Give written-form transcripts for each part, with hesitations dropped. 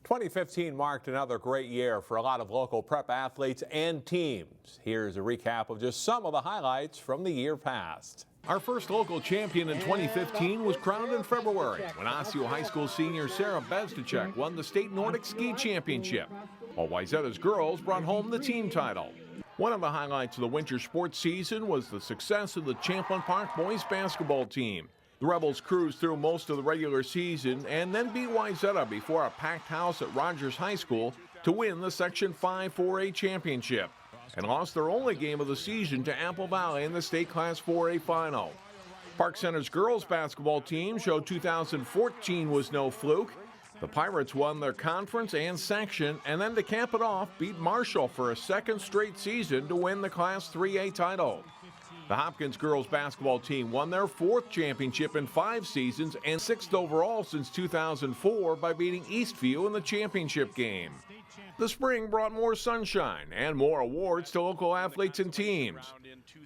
2015 marked another great year for a lot of local prep athletes and teams. Here's a recap of just some of the highlights from the year past. Our first local champion in 2015 was crowned in February when Osseo High School senior Sarah Bezdacek won the state Nordic Ski Championship, while Wayzata's girls brought home the team title. One of the highlights of the winter sports season was the success of the Champlain Park boys basketball team. The Rebels cruised through most of the regular season and then beat Wayzata before a packed house at Rogers High School to win the Section 5 4A championship, and lost their only game of the season to Apple Valley in the state Class 4A final. Park Center's girls basketball team showed 2014 was no fluke. The Pirates won their conference and section, and then to cap it off, beat Marshall for a second straight season to win the Class 3A title. The Hopkins girls basketball team won their fourth championship in 5 seasons and 6th overall since 2004 by beating Eastview in the championship game. The spring brought more sunshine and more awards to local athletes and teams.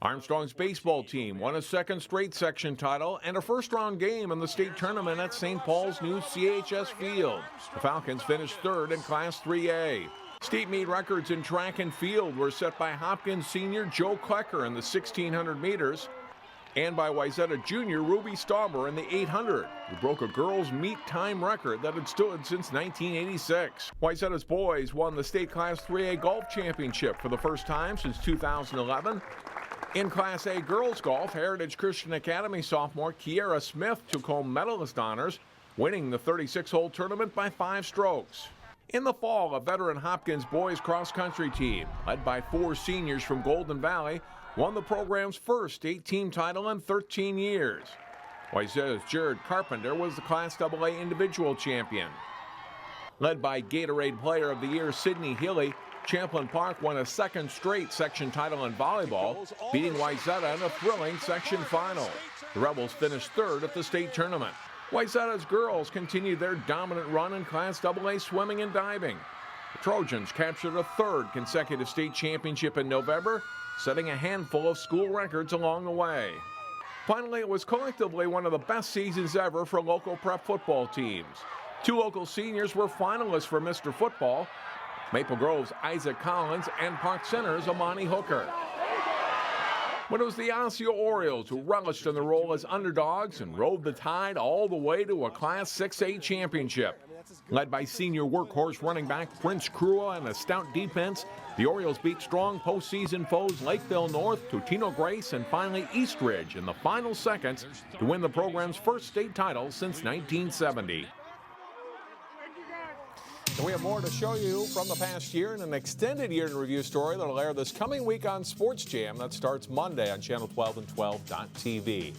Armstrong's baseball team won a second straight section title and a first-round game in the state tournament at St. Paul's new CHS Field. The Falcons finished third in Class 3A. State meet records in track and field were set by Hopkins senior Joe Klecker in the 1,600 meters and by Wayzata junior Ruby Stauber in the 800, who broke a girls' meet time record that had stood since 1986. Wayzata's boys won the state Class 3A golf championship for the first time since 2011. In Class A girls golf, Heritage Christian Academy sophomore Kiera Smith took home medalist honors, winning the 36-hole tournament by 5 strokes. In the fall, a veteran Hopkins boys cross-country team, led by 4 seniors from Golden Valley, won the program's first state-team title in 13 years. Wayzata's Jared Carpenter was the Class AA individual champion. Led by Gatorade Player of the Year Sydney Healy, Champlain Park won a second straight section title in volleyball, beating Wayzata in a thrilling section final. The Rebels finished third at the state tournament. Wayzata's girls continued their dominant run in Class AA swimming and diving. The Trojans captured a third consecutive state championship in November, setting a handful of school records along the way. Finally, it was collectively one of the best seasons ever for local prep football teams. 2 local seniors were finalists for Mr. Football, Maple Grove's Isaac Collins and Park Center's Amani Hooker. But it was the Osseo Orioles who relished in the role as underdogs and rode the tide all the way to a Class 6A championship. Led by senior workhorse running back Prince Crua and a stout defense, the Orioles beat strong postseason foes Lakeville North, Totino Grace, and finally Eastridge in the final seconds to win the program's first state title since 1970. And we have more to show you from the past year in an extended year in review story that will air this coming week on Sports Jam. That starts Monday on Channel 12 and 12.tv.